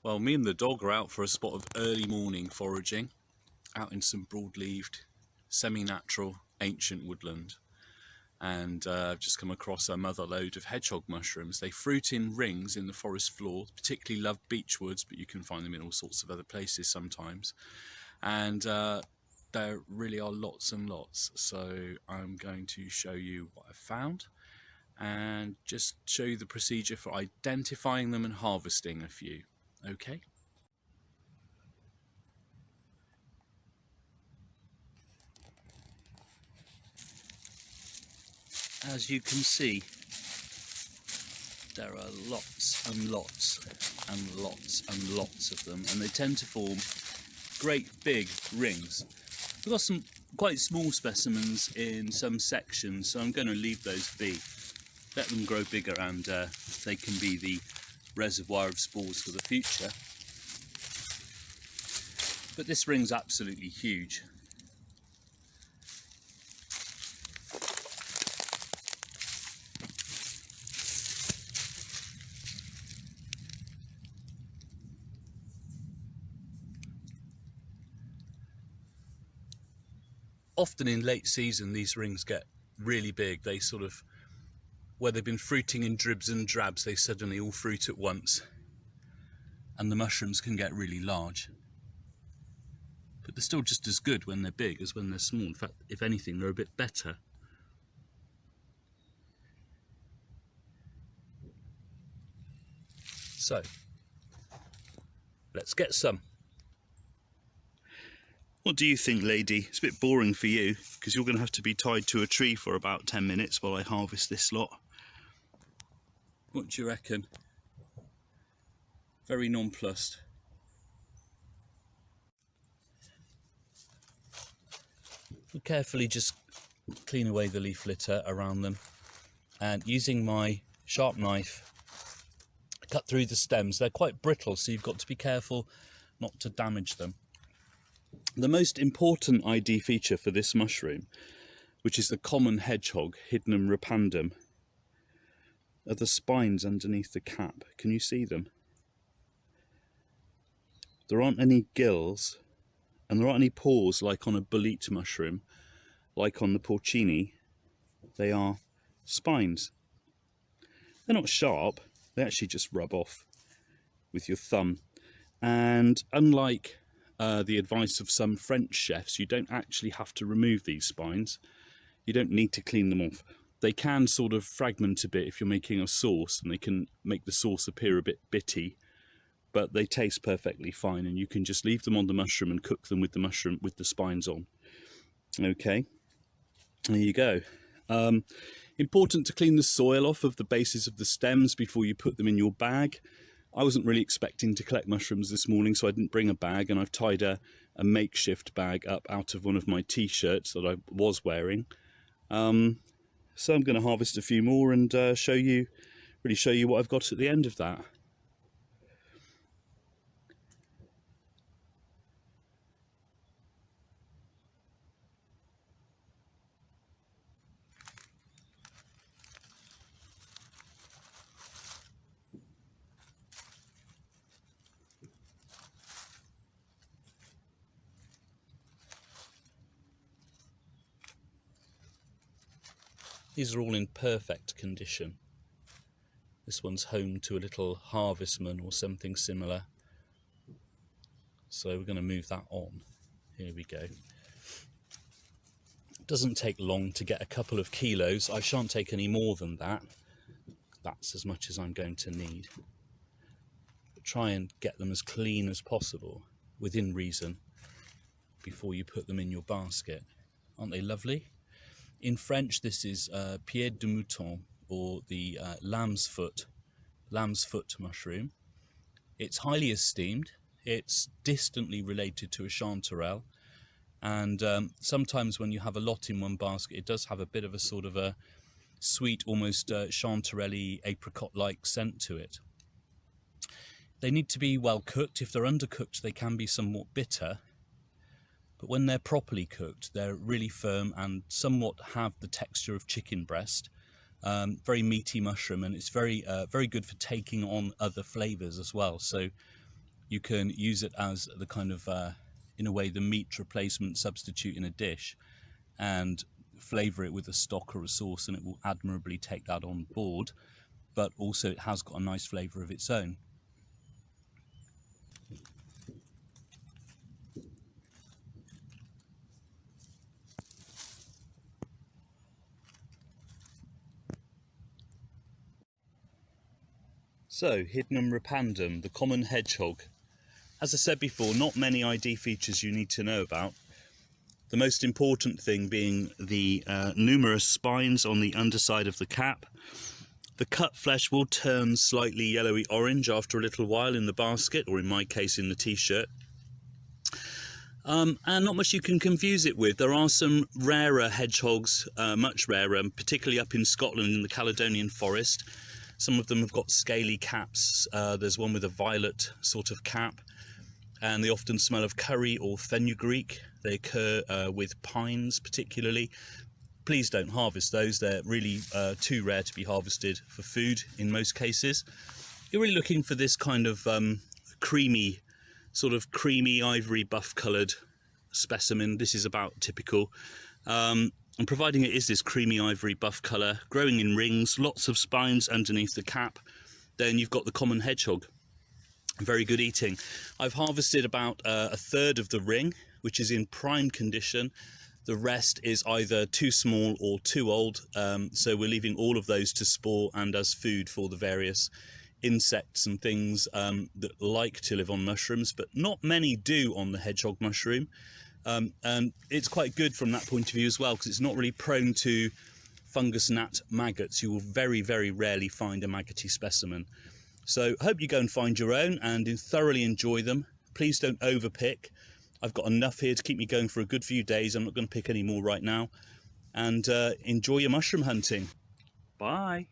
Well, me and the dog are out for a spot of early morning foraging, out in some broad-leaved, semi-natural, ancient woodland. And I've just come across a mother load of hedgehog mushrooms. They fruit in rings in the forest floor, particularly love beechwoods, but you can find them in all sorts of other places sometimes. And there really are lots and lots. So I'm going to show you what I've found and just show you the procedure for identifying them and harvesting a few. Okay. As you can see, there are lots and lots and lots and lots of them, and they tend to form great big rings. We've got some quite small specimens in some sections, so I'm going to leave those be. Let them grow bigger, and they can be the reservoir of spores for the future. But this ring's absolutely huge. Often in late season these rings get really big. They sort of, where they've been fruiting in dribs and drabs, they suddenly all fruit at once, and the mushrooms can get really large. But they're still just as good when they're big as when they're small. In fact, if anything, they're a bit better. So, let's get some. What do you think, lady? It's a bit boring for you, because you're going to have to be tied to a tree for about 10 minutes while I harvest this lot. What do you reckon? Very nonplussed. We'll carefully just clean away the leaf litter around them, and using my sharp knife, cut through the stems. They're quite brittle, so you've got to be careful not to damage them. The most important ID feature for this mushroom, which is the common hedgehog, Hydnum repandum, are the spines underneath the cap. Can you see them? There aren't any gills, and there aren't any pores like on a bolete mushroom, like on the porcini. They are spines. They're not sharp, they actually just rub off with your thumb. And unlike the advice of some French chefs, you don't actually have to remove these spines. You don't need to clean them off. They can sort of fragment a bit if you're making a sauce, and they can make the sauce appear a bit bitty, but they taste perfectly fine, and you can just leave them on the mushroom and cook them with the mushroom with the spines on. Okay, there you go. Important to clean the soil off of the bases of the stems before you put them in your bag. I wasn't really expecting to collect mushrooms this morning, so I didn't bring a bag, and I've tied a makeshift bag up out of one of my t-shirts that I was wearing. So I'm going to harvest a few more and show you what I've got at the end of that. These are all in perfect condition. This one's home to a little harvestman or something similar. So we're going to move that on. Here we go. It doesn't take long to get a couple of kilos. I shan't take any more than that. That's as much as I'm going to need. But try and get them as clean as possible, within reason, before you put them in your basket. Aren't they lovely? In French, this is pied de mouton, or the lamb's foot mushroom. It's highly esteemed. It's distantly related to a chanterelle, and sometimes when you have a lot in one basket, it does have a bit of a sort of a sweet, almost chanterelle-y, apricot-like scent to it. They need to be well cooked. If they're undercooked, they can be somewhat bitter. But when they're properly cooked, they're really firm and somewhat have the texture of chicken breast. Very meaty mushroom, and it's very good for taking on other flavours as well. So You can use it as the kind of, in a way, the meat replacement substitute in a dish, and flavour it with a stock or a sauce, and it will admirably take that on board. But also it has got a nice flavour of its own. So, Hydnum repandum, the common hedgehog. As I said before, not many ID features you need to know about. The most important thing being the numerous spines on the underside of the cap. The cut flesh will turn slightly yellowy orange after a little while in the basket, or in my case in the t-shirt. And not much you can confuse it with. There are some rarer hedgehogs, much rarer, particularly up in Scotland in the Caledonian forest. Some of them have got scaly caps. There's one with a violet sort of cap, and they often smell of curry or fenugreek. They occur with pines particularly. Please don't harvest those. They're really too rare to be harvested for food in most cases. You're really looking for this kind of creamy ivory buff coloured specimen. This is about typical. And providing it is this creamy ivory buff colour, growing in rings, lots of spines underneath the cap, then you've got the common hedgehog. Very good eating. I've harvested about a third of the ring, which is in prime condition. The rest is either too small or too old, so we're leaving all of those to spore and as food for the various insects and things that like to live on mushrooms, but not many do on the hedgehog mushroom. And it's quite good from that point of view as well, because it's not really prone to fungus, gnat, maggots. You will very, very rarely find a maggoty specimen. So I hope you go and find your own and thoroughly enjoy them. Please don't overpick. I've got enough here to keep me going for a good few days. I'm not going to pick any more right now. And enjoy your mushroom hunting. Bye.